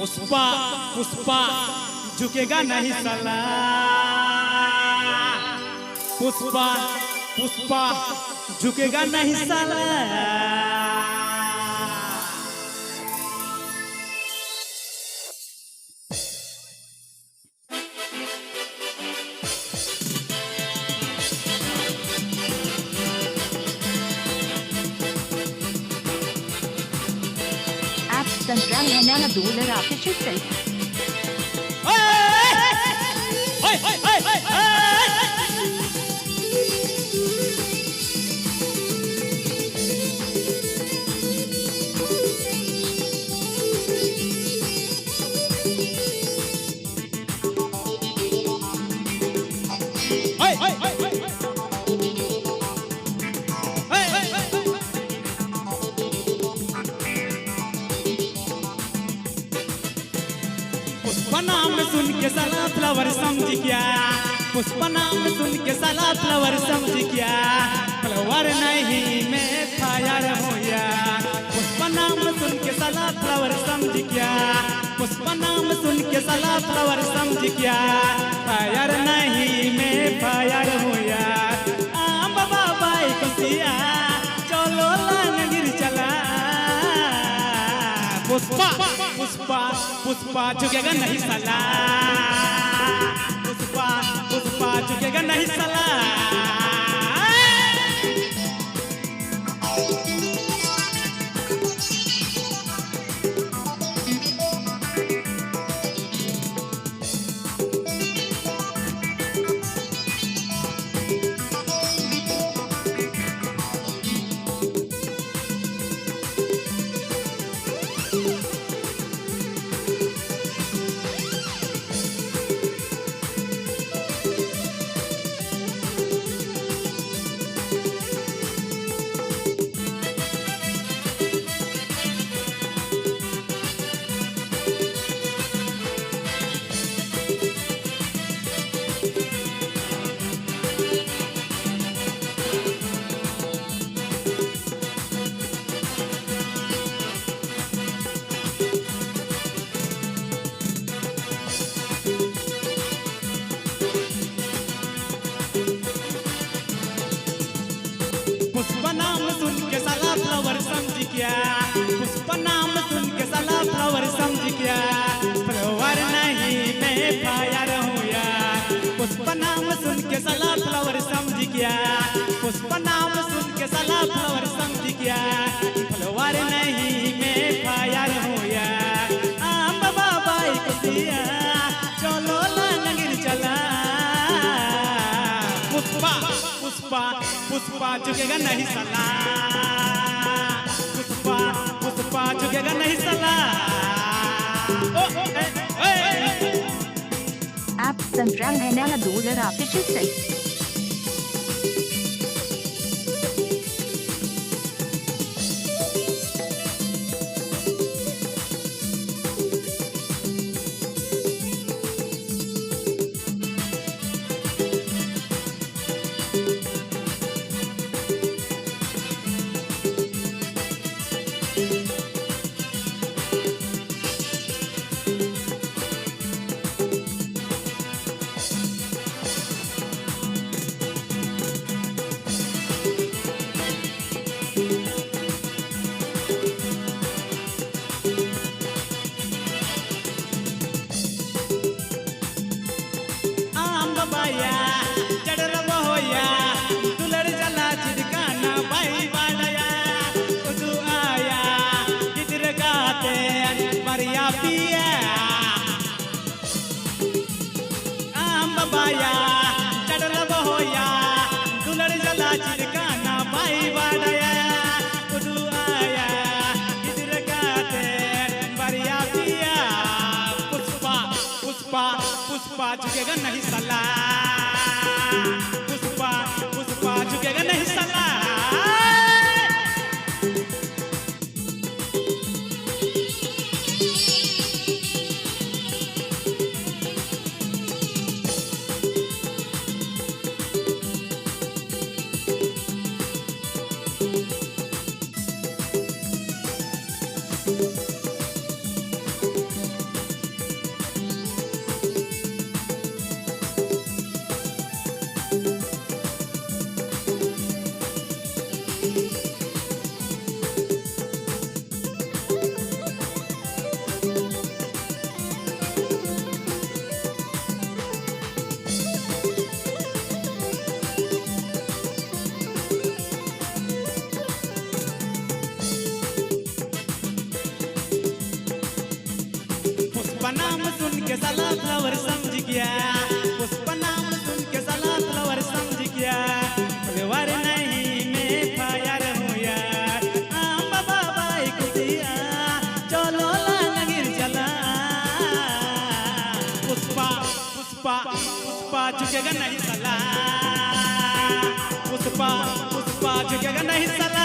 पुष्पा पुष्पा झुकेगा नहीं साला। पुष्पा पुष्पा झुकेगा नहीं साला। Central Henana Dollar after Chicken. Pushpa नाम सुन के साला फ्लावर समझ क्या। पुष्पा नाम सुन के साला फ्लावर समझ क्या। फ्लावर नहीं मैं फायर हूँ यार। पुष्पा नाम सुन के साला फ्लावर समझ क्या। पुष्पा नाम सुन के साला फ्लावर समझ क्या। फायर नहीं मैं फायर हूँ यार। बाबा बाई कुसिया चलो लांग गिर चला। पुष्पा पुष्पा पुष्पा झुकेगा नहीं साला। पुष्पा पुष्पा झुकेगा नहीं साला। पुष्पा नाम सुन के साला फ्लावर समझ क्या। पुष्पा नाम सुन के साला फ्लावर समझ क्या। फ्लावर नहीं मैं फायर हूँ यार। पुष्पा नाम सुन के साला फ्लावर समझ क्या। पुष्पा नाम सुन के साला फ्लावर समझ क्या। फ्लावर नहीं मैं फायर हूँ यार। बाबा बाई कुसिया चलो लांगिर चला। पुष्पा पुष्पा पुष्पा झुकेगा नहीं साला। पुष्पा पुष्पा झुकेगा नहीं साला। App Central Henana Dollar after Chicken. क्या, पुष्पा नाम सुन के साला फ्लावर समझ क्या, फ्लावर नहीं मैं फायर हूँ यार। बाबा बाई कुटिया चलो लागिर चला, पुष्पा पुष्पा पुष्पा झुकेगा नहीं साला, पुष्पा पुष्पा झुकेगा नहीं साला।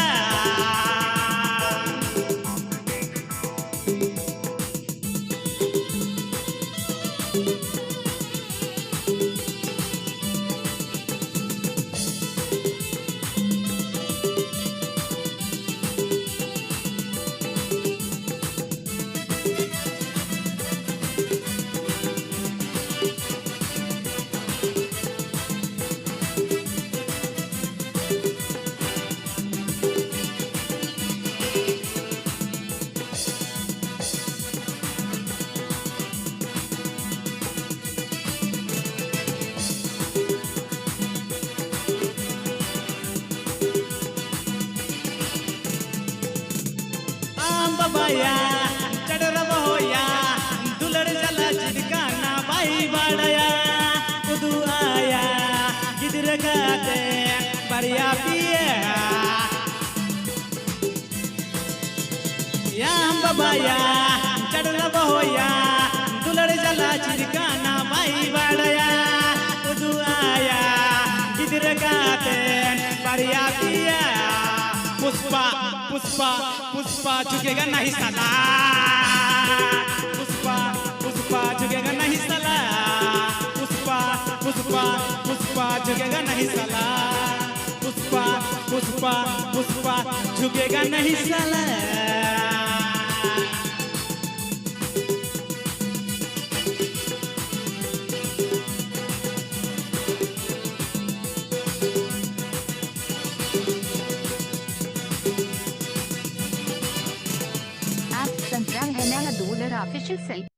बाया चढ़ होया दुलड़ जला चिदकाना बाई बाड़या कुदू आया गिदर गाते बरिया पिया या बाया चढ़ होया दुलड़ जला चिदकाना बाई बाड़या कुदू आया गिदर गाते बरिया पिया। पुष्पा पुष्पा पुष्पा झुकेगा नहीं साला, पुष्पा पुष्पा झुकेगा नहीं साला, पुष्पा पुष्पा पुष्पा झुकेगा नहीं साला, पुष्पा पुष्पा पुष्पा झुकेगा नहीं साला। आप सुन रहे हैं नया $ऑफिशियल सही।